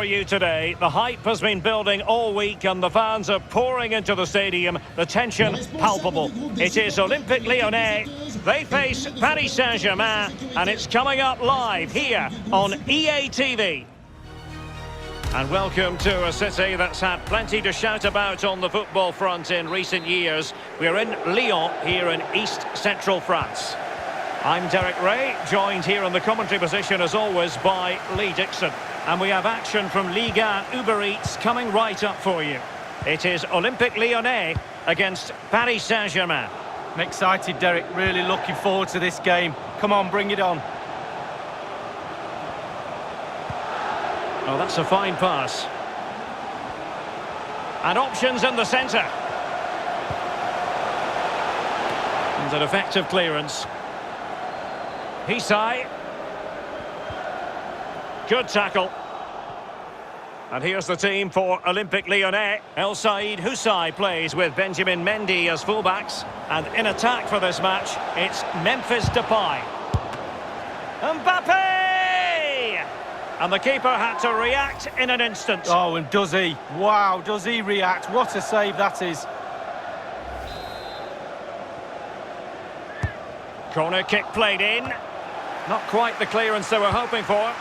for you today. The hype has been building all week and the fans are pouring into the stadium. The tension palpable. It is Olympique Lyonnais. They face Paris Saint-Germain and it's coming up live here on EA TV. And welcome to a city that's had plenty to shout about on the football front in recent years. We're in Lyon, here in East Central France. I'm Derek Ray, joined here in the commentary position as always by Lee Dixon. And we have action from Liga Uber Eats coming right up for you. It is Olympique Lyonnais against Paris Saint-Germain. I'm excited, Derek. Really looking forward to this game. Come on, bring it on. Oh, that's a fine pass. And options in the centre. And an effective clearance. Hisai. Good tackle. And here's the team for Olympique Lyonnais. El Said Husai plays with Benjamin Mendy as fullbacks. And in attack for this match, it's Memphis Depay. Mbappe! And the keeper had to react in an instant. Oh, and does he? Wow, does he react? What a save that is. Corner kick played in. Not quite the clearance they were hoping for.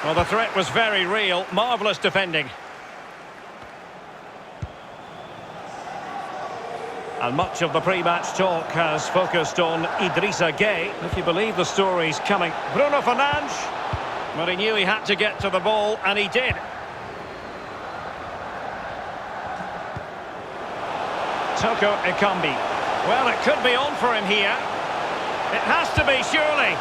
Well, the threat was very real. Marvellous defending. And much of the pre-match talk has focused on Idrissa Gueye. If you believe the story's coming. Bruno Fernandes. But he knew he had to get to the ball, and he did. Toko Ekambi. Well, it could be on for him here. It has to be, surely.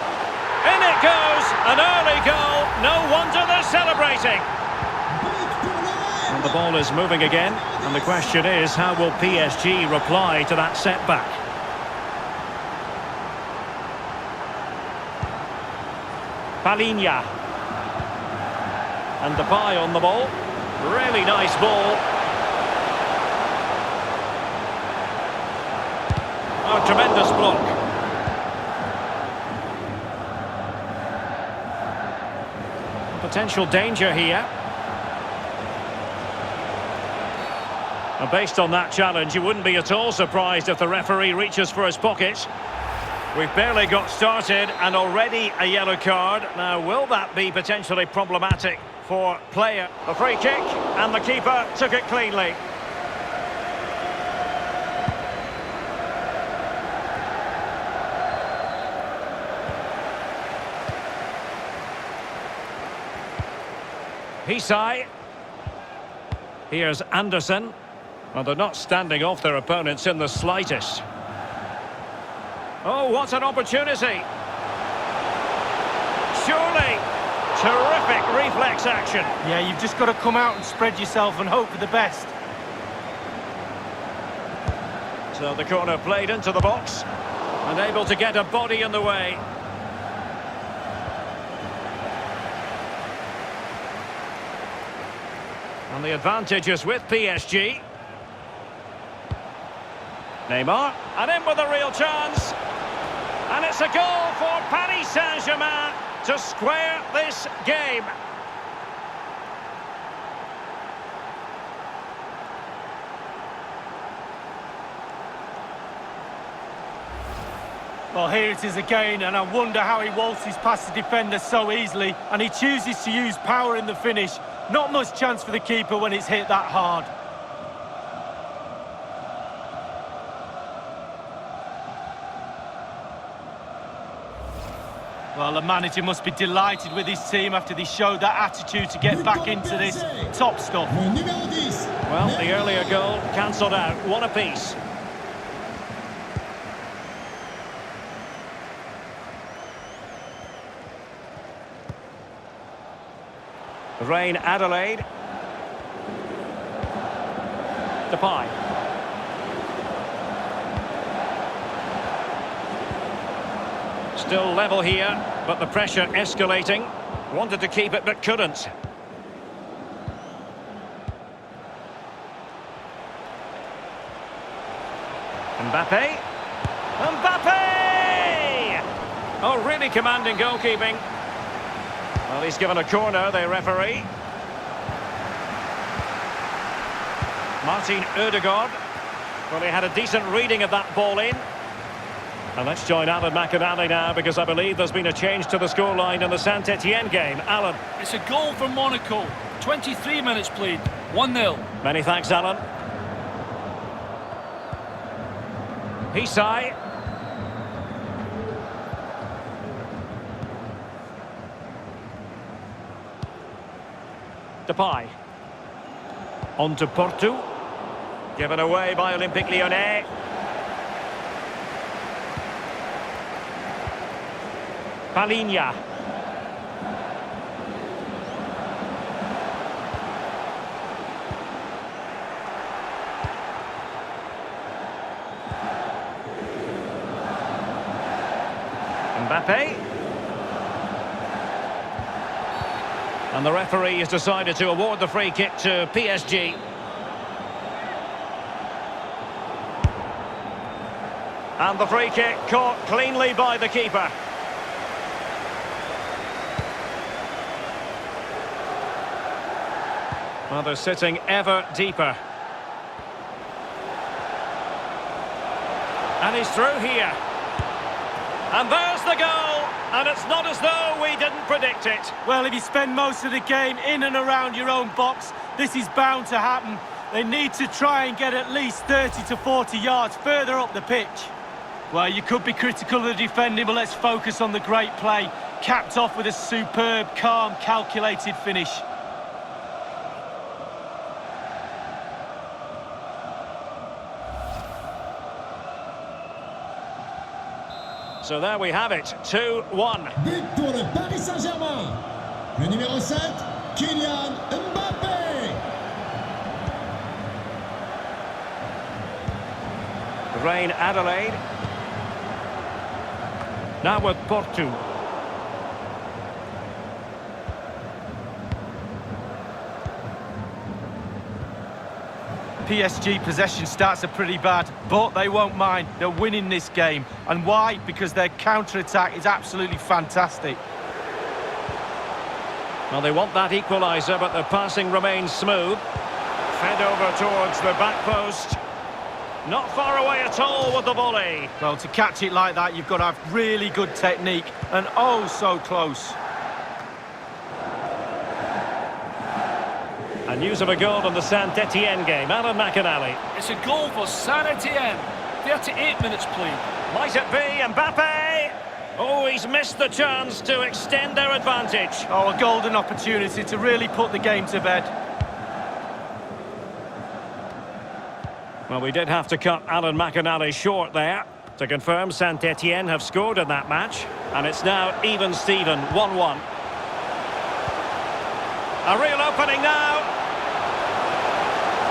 In it goes, an early goal. No wonder they're celebrating. And the ball is moving again. And the question is, how will PSG reply to that setback? Palinha. And Depay on the ball. Really nice ball. Oh, tremendous block. Potential danger here. And based on that challenge, you wouldn't be at all surprised if the referee reaches for his pocket. We've barely got started and already a yellow card. Now, will that be potentially problematic for player? The free kick, and the keeper took it cleanly. Hisai. Here's Anderson. Well, they're not standing off their opponents in the slightest. Oh, what an opportunity. Surely. Terrific reflex action. Yeah, you've just got to come out and spread yourself and hope for the best. So the corner played into the box. And able to get a body in the way. And the advantage is with PSG. Neymar, and in with a real chance. And it's a goal for Paris Saint-Germain to square this game. Well, here it is again, and I wonder how he waltzes past the defender so easily, and he chooses to use power in the finish. Not much chance for the keeper when it's hit that hard. Well, the manager must be delighted with his team after they showed that attitude to get back into this top stuff. Well, the earlier goal cancelled out, one apiece. Rain Adelaide. Depay. Still level here, but the pressure escalating. Wanted to keep it, but couldn't. Mbappe. Mbappe! Oh, really commanding goalkeeping. Well, he's given a corner, the referee. Martin Ødegaard. Well, he had a decent reading of that ball in. And let's join Alan McInally now, because I believe there's been a change to the scoreline in the Saint-Etienne game. Alan. It's a goal for Monaco. 23 minutes played. 1-0. Many thanks, Alan. Hisai. Depay. On to Porto. Given away by Olympique Lyonnais. Palinha. Mbappe. And the referee has decided to award the free kick to PSG. And the free kick caught cleanly by the keeper. Well, they're sitting ever deeper. And he's through here. And there's the goal. And it's not as though we didn't predict it. Well, if you spend most of the game in and around your own box, this is bound to happen. They need to try and get at least 30 to 40 yards further up the pitch. Well, you could be critical of the defending, but let's focus on the great play. Capped off with a superb, calm, calculated finish. So there we have it, 2-1. But pour le Paris Saint-Germain. Le numéro 7, Kylian Mbappé. Rain Adelaide. Now with Porto. PSG possession stats are pretty bad, but they won't mind. They're winning this game. And why? Because their counter-attack is absolutely fantastic. Well, they want that equaliser, but the passing remains smooth. Fed over towards the back post. Not far away at all with the volley. Well, to catch it like that, you've got to have really good technique, and oh, so close. And news of a goal in the Saint-Etienne game. Alan McInally. It's a goal for Saint-Etienne. 38 minutes played. Might it be Mbappe? Oh, he's missed the chance to extend their advantage. Oh, a golden opportunity to really put the game to bed. Well, we did have to cut Alan McInally short there. To confirm, Saint-Etienne have scored in that match. And it's now even Steven, 1-1. A real opening now.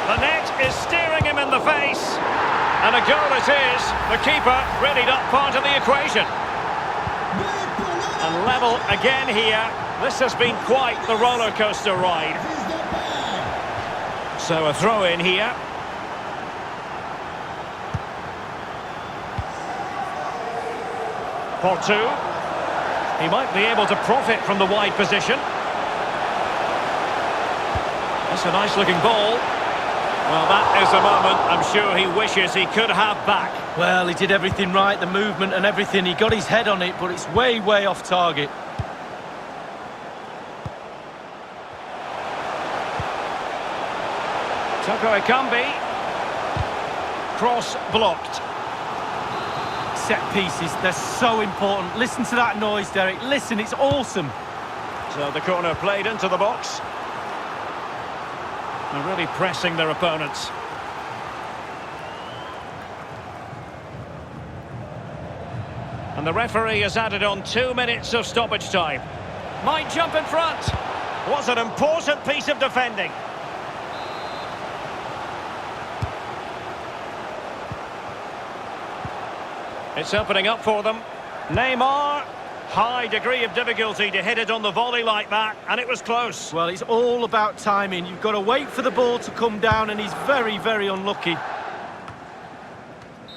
The net is staring him in the face. And a goal it is. The keeper really not part of the equation. And level again here. This has been quite the roller coaster ride. So a throw in here. Porto. He might be able to profit from the wide position. That's a nice looking ball. Well, that is a moment I'm sure he wishes he could have back. Well, he did everything right, the movement and everything. He got his head on it, but it's way, way off target. Toko Ekambi. Cross blocked. Set pieces, they're so important. Listen to that noise, Derek. Listen, it's awesome. So the corner played into the box. They're really pressing their opponents. And the referee has added on 2 minutes of stoppage time. Might jump in front. Was an important piece of defending. It's opening up for them. Neymar. High degree of difficulty to hit it on the volley like that, and it was close. Well, it's all about timing. You've got to wait for the ball to come down, and he's very, very unlucky.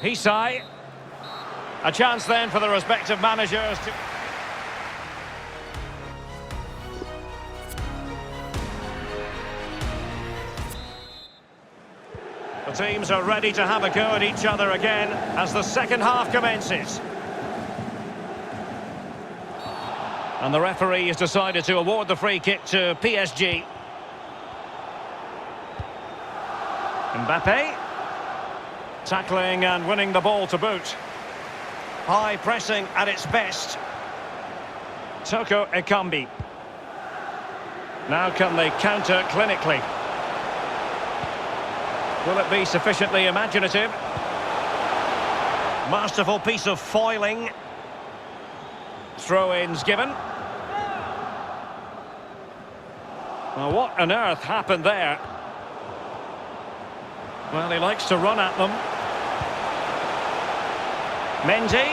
Hisai. A chance then for the respective managers to... The teams are ready to have a go at each other again as the second half commences. And the referee has decided to award the free kick to PSG. Mbappe. Tackling and winning the ball to boot. High pressing at its best. Toko Ekambi. Now can they counter clinically? Will it be sufficiently imaginative? Masterful piece of foiling. Throw-ins given. Well, what on earth happened there? Well, he likes to run at them. Mendy.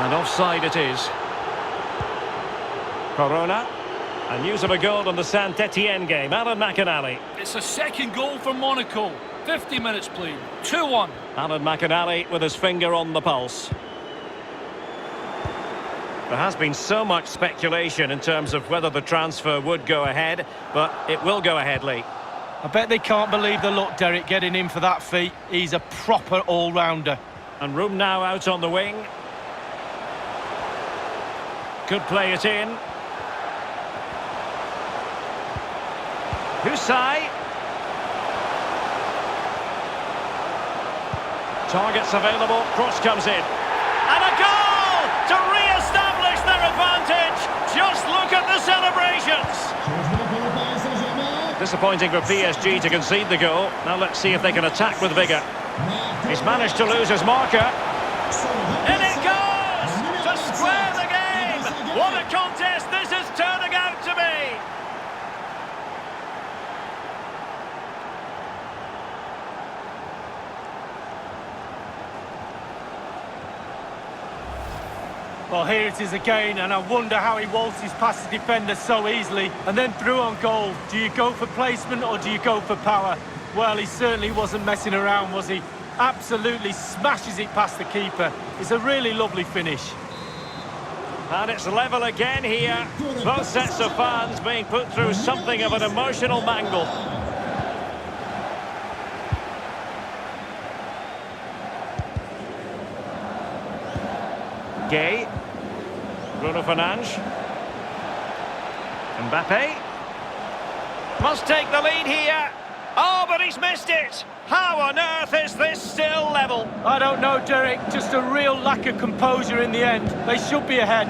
And offside it is. Corona. And news of a goal in the Saint-Etienne game. Alan McInally. It's a second goal for Monaco. 50 minutes played. 2-1. Alan McInally with his finger on the pulse. There has been so much speculation in terms of whether the transfer would go ahead, but it will go ahead, Lee. I bet they can't believe the look, Derek, getting in for that feat. He's a proper all-rounder. And room now out on the wing. Could play it in. Husai. Targets available, cross comes in. And a goal to re-establish their advantage. Just look at the celebrations. Disappointing for PSG to concede the goal. Now let's see if they can attack with vigour. He's managed to lose his marker. In it goes! To square the game! What a contest this is turning out to be! Well, here it is again, and I wonder how he waltzes past the defender so easily and then through on goal. Do you go for placement or do you go for power? Well, he certainly wasn't messing around, was he? Absolutely smashes it past the keeper. It's a really lovely finish. And it's level again here. Both sets of fans being put through something of an emotional mangle. Gay. Bruno Fernandes. Mbappe. Must take the lead here. Oh, but he's missed it. How on earth is this still level? I don't know, Derek. Just a real lack of composure in the end. They should be ahead.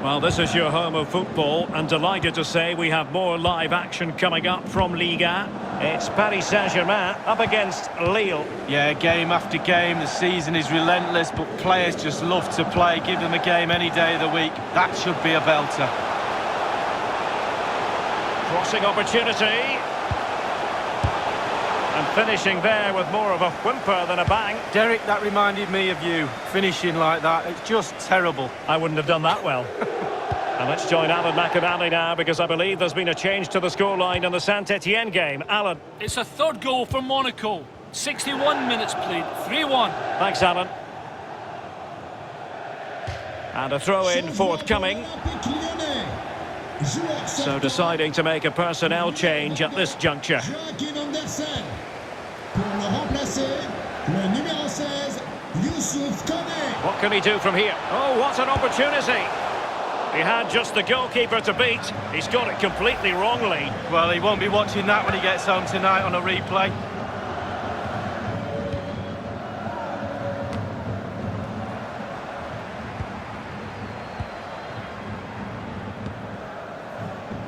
Well, this is your home of football, and delighted to say we have more live action coming up from Liga. It's Paris Saint-Germain up against Lyon. Yeah, game after game, the season is relentless, but players just love to play. Give them a game any day of the week. That should be a belter. Crossing opportunity. And finishing there with more of a whimper than a bang. Derek, that reminded me of you, finishing like that. It's just terrible. I wouldn't have done that well. And let's join Alan McInally now, because I believe there's been a change to the scoreline in the Saint-Etienne game. Alan. It's a third goal for Monaco. 61 minutes played. 3-1. Thanks, Alan. And a throw-in forthcoming. So deciding to make a personnel change at this juncture. What can he do from here? Oh, what an opportunity! He had just the goalkeeper to beat. He's got it completely wrongly. Well, he won't be watching that when he gets home tonight on a replay.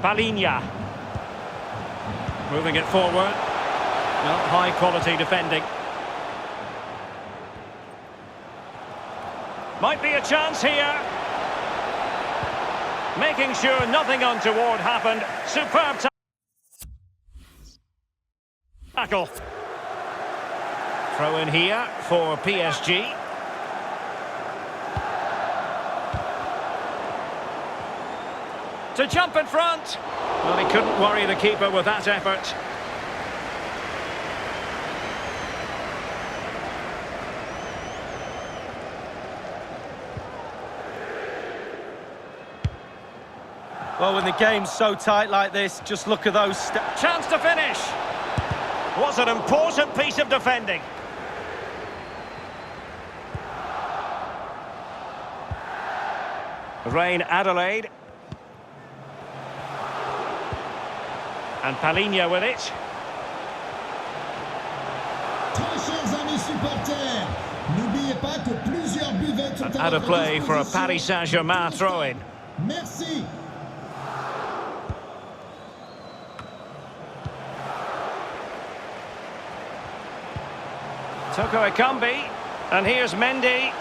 Palinha. Moving it forward. Well, high quality defending. Might be a chance here. Making sure nothing untoward happened. Superb tackle. Throw in here for PSG. To jump in front. Well, he couldn't worry the keeper with that effort. Well, when the game's so tight like this, just look at those steps. Chance to finish. Was an important piece of defending. Rain Adelaide. And Palinha with it. Très chers amis supporters, n'oubliez pas que plusieurs buts sont à Out of votre play for a disposition. Paris Saint-Germain throw-in. Merci. Toko Ekambi. And here's Mendy.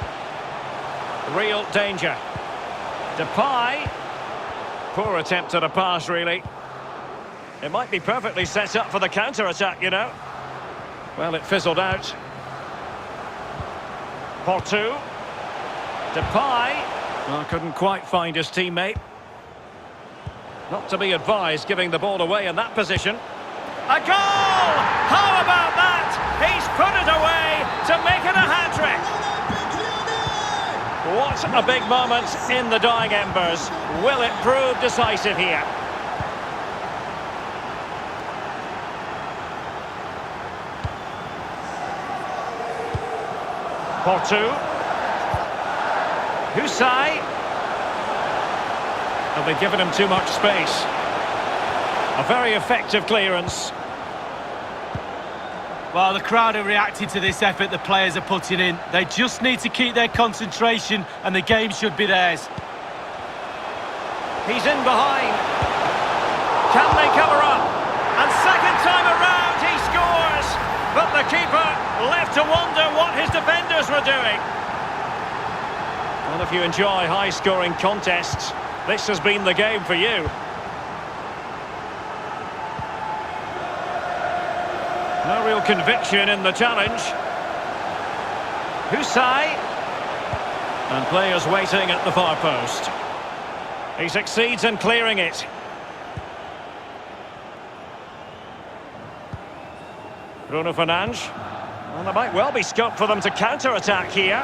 Real danger. Depay. Poor attempt at a pass, really. It might be perfectly set up for the counter-attack, you know. Well, it fizzled out. Portu. Depay. Well, couldn't quite find his teammate. Not to be advised giving the ball away in that position. A goal! How about that? He's put it away to make it a hat-trick. What a big moment in the dying embers. Will it prove decisive here? Portu. Husai. And they've given him too much space. A very effective clearance. Well, the crowd are reacting to this effort the players are putting in. They just need to keep their concentration and the game should be theirs. He's in behind. Can they cover up? And second time around he scores. But the keeper left to wonder what his defenders were doing. Well, if you enjoy high-scoring contests, this has been the game for you. No real conviction in the challenge. Husai. And players waiting at the far post. He succeeds in clearing it. Bruno Fernandes. Well, there might well be scope for them to counter-attack here.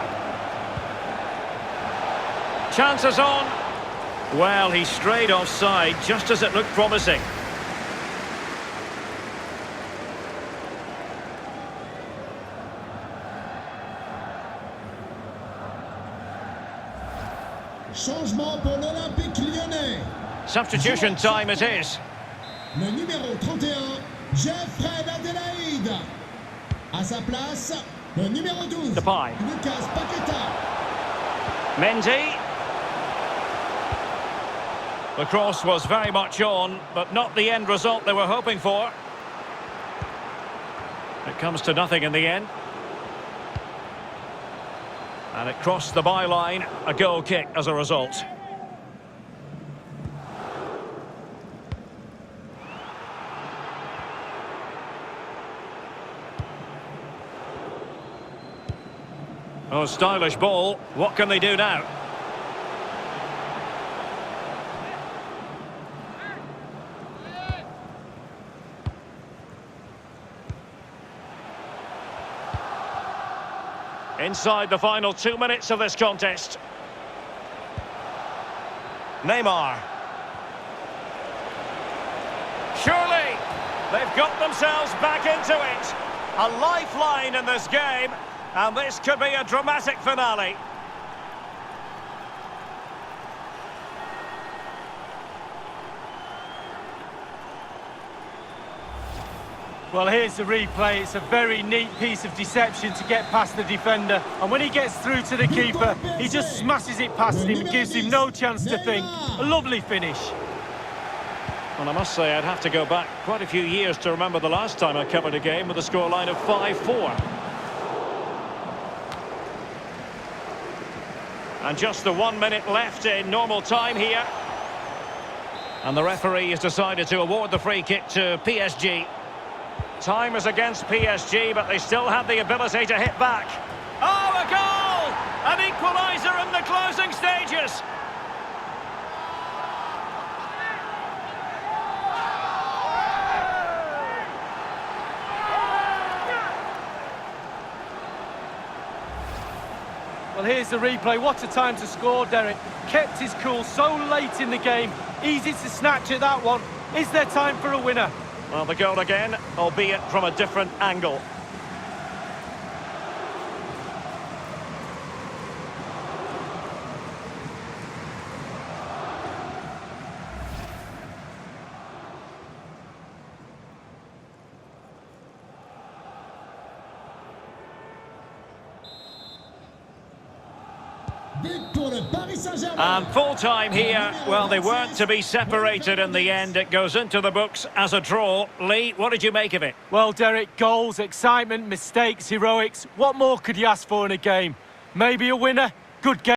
Chances on. Well, he strayed offside just as it looked promising. Changement pour l'Olympique lyonnais. Substitution time it is. Le numéro 31, Fred Adelaide. À sa place, le numéro 12, Depay. Lucas Paqueta. Mendy. The cross was very much on, but not the end result they were hoping for. It comes to nothing in the end. And it crossed the byline, a goal kick as a result. Oh, stylish ball. What can they do now? Inside the final 2 minutes of this contest. Neymar. Surely they've got themselves back into it. A lifeline in this game, and this could be a dramatic finale. Well, here's the replay. It's a very neat piece of deception to get past the defender. And when he gets through to the keeper, he just smashes it past him and gives him no chance to think. A lovely finish. Well, I must say I'd have to go back quite a few years to remember the last time I covered a game with a scoreline of 5-4. And just the 1 minute left in normal time here. And the referee has decided to award the free kick to PSG. Time is against PSG, but they still have the ability to hit back. Oh, a goal! An equaliser in the closing stages. Well, here's the replay. What a time to score, Derek. Kept his cool so late in the game. Easy to snatch at that one. Is there time for a winner? Well, the goal again, albeit from a different angle. But pour le Paris Saint-Germain. And full time here, well, they weren't to be separated in the end. It goes into the books as a draw. Lee, what did you make of it? Well, Derek, goals, excitement, mistakes, heroics. What more could you ask for in a game? Maybe a winner? Good game.